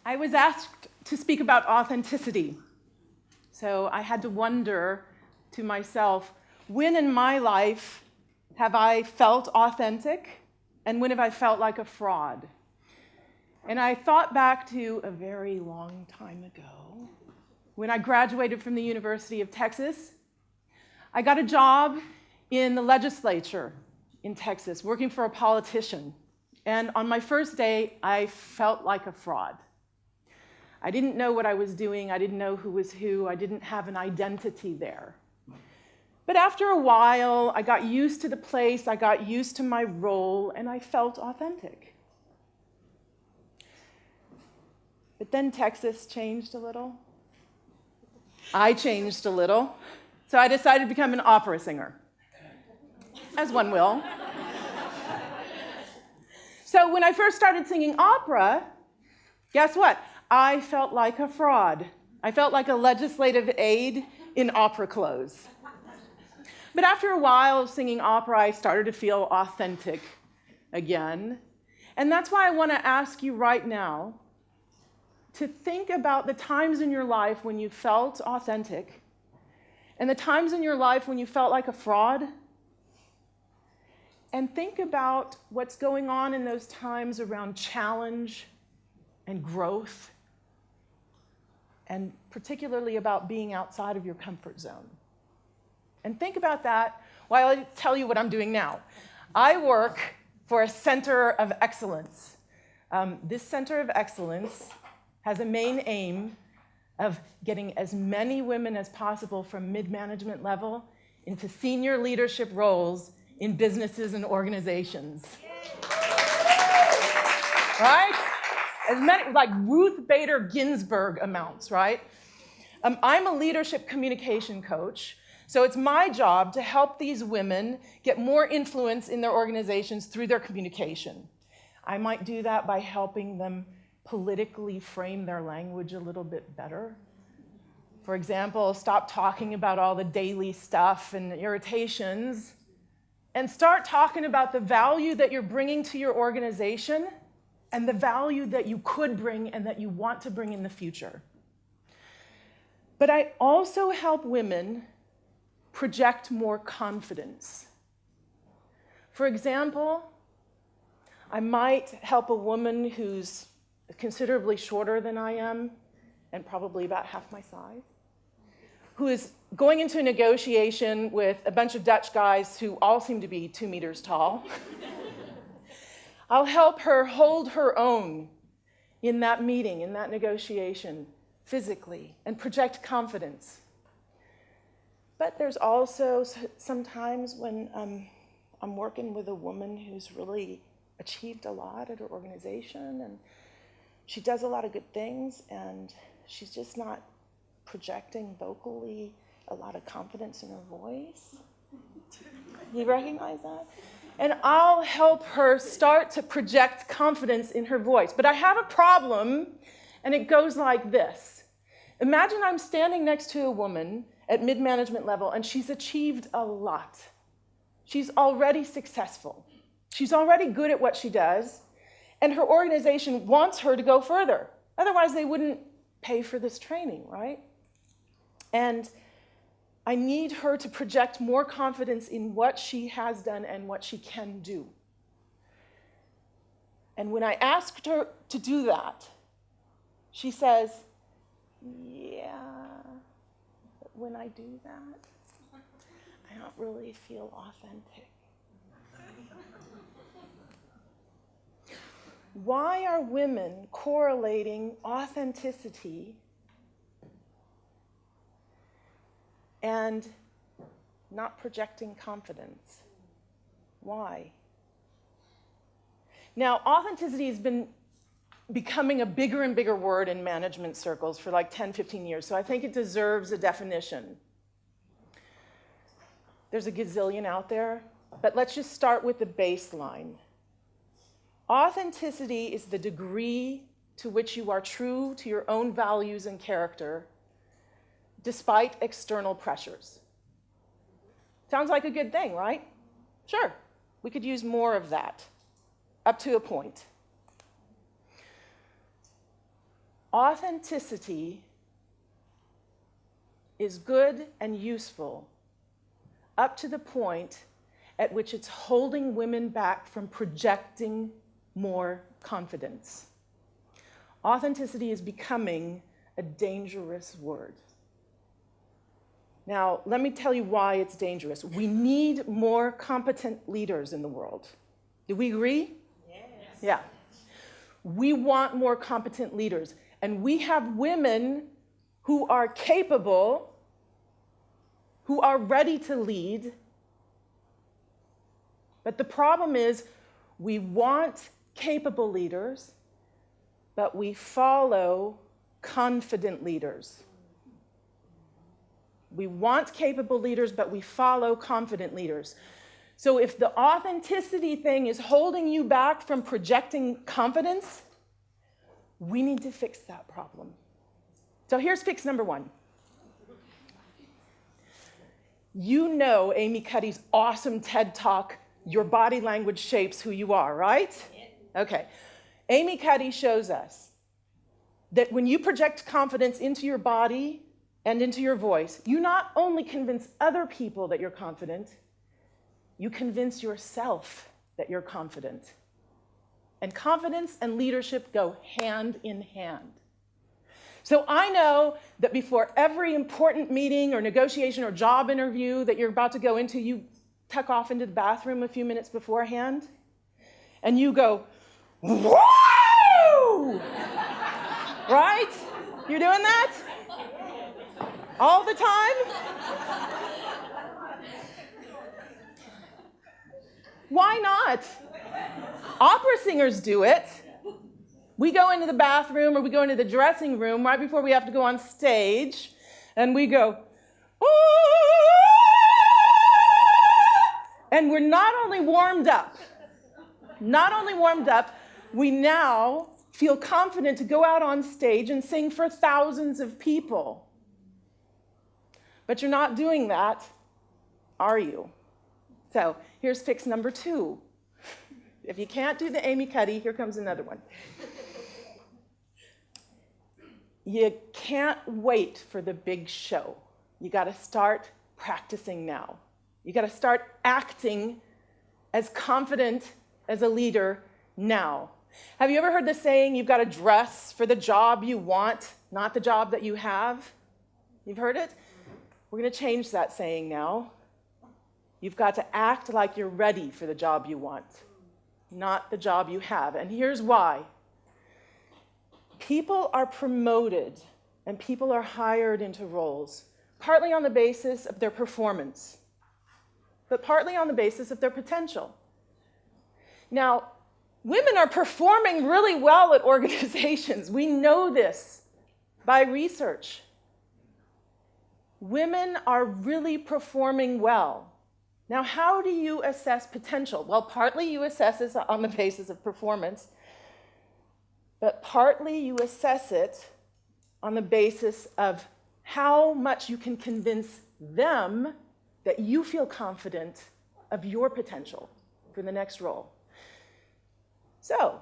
I was asked to speak about authenticity. So I had to wonder to myself, when in my life have I felt authentic, and when have I felt like a fraud? And I thought back to a very long time ago, when I graduated from the University of Texas. I got a job in the legislature in Texas, working for a politician. And on my first day, I felt like a fraud. I didn't know what I was doing. I didn't know who was who. I didn't have an identity there. But after a while, I got used to the place. I got used to my role, and I felt authentic. But then Texas changed a little. I changed a little. So I decided to become an opera singer, as one will. So when I first started singing opera, guess what? I felt like a fraud. I felt like a legislative aide in opera clothes. But after a while of singing opera, I started to feel authentic again. And that's why I want to ask you right now to think about the times in your life when you felt authentic and the times in your life when you felt like a fraud. And think about what's going on in those times around challenge and growth, and particularly about being outside of your comfort zone. And think about that while I tell you what I'm doing now. I work for a center of excellence. This center of excellence has a main aim of getting as many women as possible from mid-management level into senior leadership roles in businesses and organizations. Right? As many, like Ruth Bader Ginsburg amounts, right? I'm a leadership communication coach, so it's my job to help these women get more influence in their organizations through their communication. I might do that by helping them politically frame their language a little bit better. For example, stop talking about all the daily stuff and irritations and start talking about the value that you're bringing to your organization and the value that you could bring and that you want to bring in the future. But I also help women project more confidence. For example, I might help a woman who's considerably shorter than I am, and probably about half my size, who is going into a negotiation with a bunch of Dutch guys who all seem to be 2 meters tall. I'll help her hold her own in that meeting, in that negotiation, physically, and project confidence. But there's also sometimes when I'm working with a woman who's really achieved a lot at her organization, and she does a lot of good things, and she's just not projecting vocally a lot of confidence in her voice. You recognize that? And I'll help her start to project confidence in her voice. But I have a problem, and it goes like this. Imagine I'm standing next to a woman at mid-management level, and she's achieved a lot. She's already successful. She's already good at what she does, and her organization wants her to go further. Otherwise, they wouldn't pay for this training, right? And I need her to project more confidence in what she has done and what she can do. And when I asked her to do that, she says, yeah, but when I do that, I don't really feel authentic. Why are women correlating authenticity and not projecting confidence? Why? Now, authenticity has been becoming a bigger and bigger word in management circles for like 10, 15 years, so I think it deserves a definition. There's a gazillion out there, but let's just start with the baseline. Authenticity is the degree to which you are true to your own values and character, despite external pressures. Sounds like a good thing, right? Sure, we could use more of that, up to a point. Authenticity is good and useful up to the point at which it's holding women back from projecting more confidence. Authenticity is becoming a dangerous word. Now, let me tell you why it's dangerous. We need more competent leaders in the world. Do we agree? Yes. Yeah. We want more competent leaders. And we have women who are capable, who are ready to lead. But the problem is, we want capable leaders, but we follow confident leaders. We want capable leaders, but we follow confident leaders. So if the authenticity thing is holding you back from projecting confidence, we need to fix that problem. So here's fix number one. You know Amy Cuddy's awesome TED Talk, Your Body Language Shapes Who You Are, right? Okay. Amy Cuddy shows us that when you project confidence into your body and into your voice, you not only convince other people that you're confident, you convince yourself that you're confident. And confidence and leadership go hand in hand. So I know that before every important meeting or negotiation or job interview that you're about to go into, you tuck off into the bathroom a few minutes beforehand, and you go, whoa! Right? You're doing that? All the time? Why not? Opera singers do it. We go into the bathroom or we go into the dressing room right before we have to go on stage, and we go, ooh! And we're not only warmed up, we now feel confident to go out on stage and sing for thousands of people. But you're not doing that, are you? So here's fix number two. If you can't do the Amy Cuddy, here comes another one. You can't wait for the big show. You got to start practicing now. You got to start acting as confident as a leader now. Have you ever heard the saying, you've got to dress for the job you want, not the job that you have? You've heard it? We're going to change that saying now. You've got to act like you're ready for the job you want, not the job you have. And here's why. People are promoted and people are hired into roles, partly on the basis of their performance, but partly on the basis of their potential. Now, women are performing really well at organizations. We know this by research. Women are really performing well. Now, how do you assess potential? Well, partly you assess it on the basis of performance, but partly you assess it on the basis of how much you can convince them that you feel confident of your potential for the next role. So,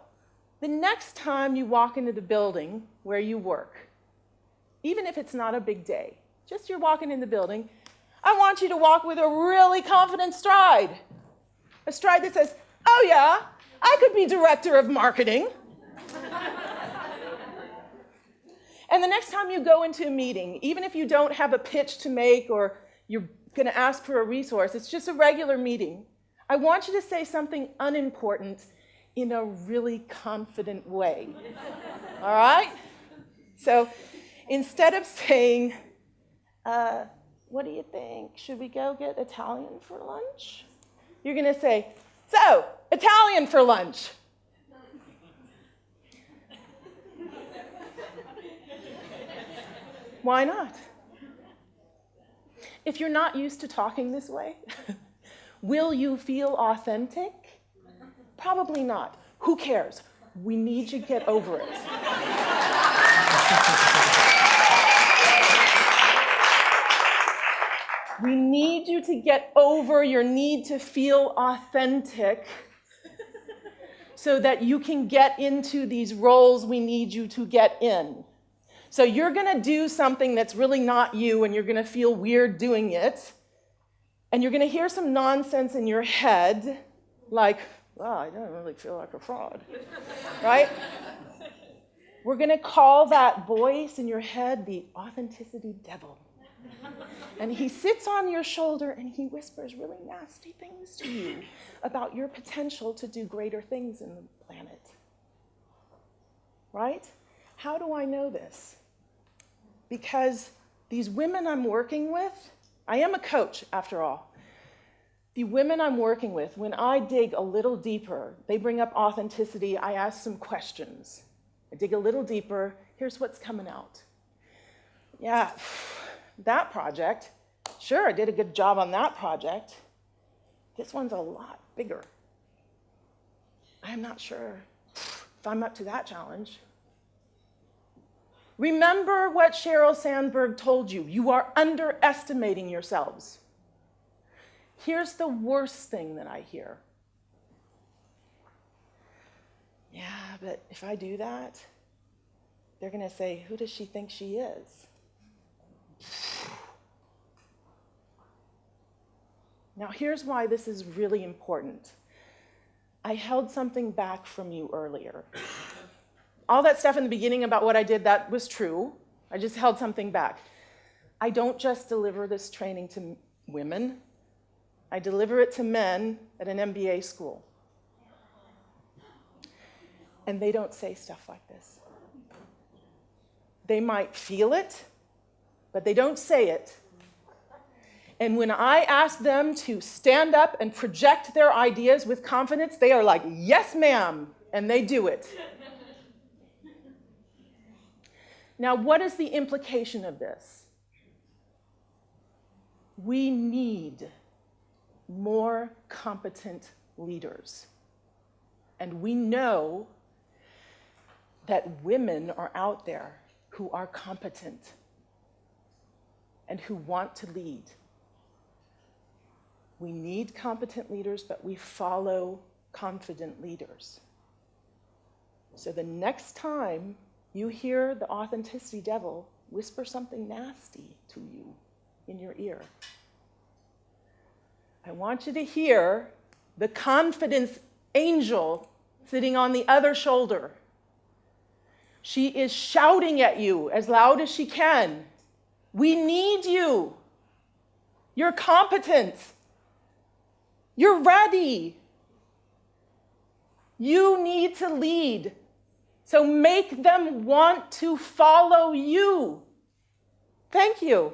the next time you walk into the building where you work, even if it's not a big day, just you're walking in the building, I want you to walk with a really confident stride. A stride that says, oh yeah, I could be director of marketing. And the next time you go into a meeting, even if you don't have a pitch to make or you're going to ask for a resource, it's just a regular meeting, I want you to say something unimportant in a really confident way. All right? So instead of saying, what do you think? Should we go get Italian for lunch? You're going to say, so, Italian for lunch. Why not? If you're not used to talking this way, will you feel authentic? Probably not. Who cares? We need you to get over it. We need you to get over your need to feel authentic so that you can get into these roles we need you to get in. So you're going to do something that's really not you, and you're going to feel weird doing it. And you're going to hear some nonsense in your head, like, well, I don't really feel like a fraud, right? We're going to call that voice in your head the authenticity devil. And he sits on your shoulder and he whispers really nasty things to you about your potential to do greater things in the planet. Right? How do I know this? Because these women I'm working with, I am a coach after all. The women I'm working with, when I dig a little deeper, they bring up authenticity, I ask some questions. I dig a little deeper, here's what's coming out. Yeah, that project, sure, I did a good job on that project. This one's a lot bigger. I'm not sure if I'm up to that challenge. Remember what Sheryl Sandberg told you. You are underestimating yourselves. Here's the worst thing that I hear. Yeah, but if I do that, they're going to say, who does she think she is? Now, here's why this is really important. I held something back from you earlier. All that stuff in the beginning about what I did, that was true. I just held something back. I don't just deliver this training to women. I deliver it to men at an MBA school. And they don't say stuff like this. They might feel it, but they don't say it. And when I ask them to stand up and project their ideas with confidence, they are like, yes, ma'am, and they do it. Now, what is the implication of this? We need more competent leaders. And we know that women are out there who are competent and who want to lead. We need competent leaders, but we follow confident leaders. So the next time you hear the authenticity devil whisper something nasty to you in your ear, I want you to hear the confidence angel sitting on the other shoulder. She is shouting at you as loud as she can. We need you. You're competent. You're ready. You need to lead. So make them want to follow you. Thank you.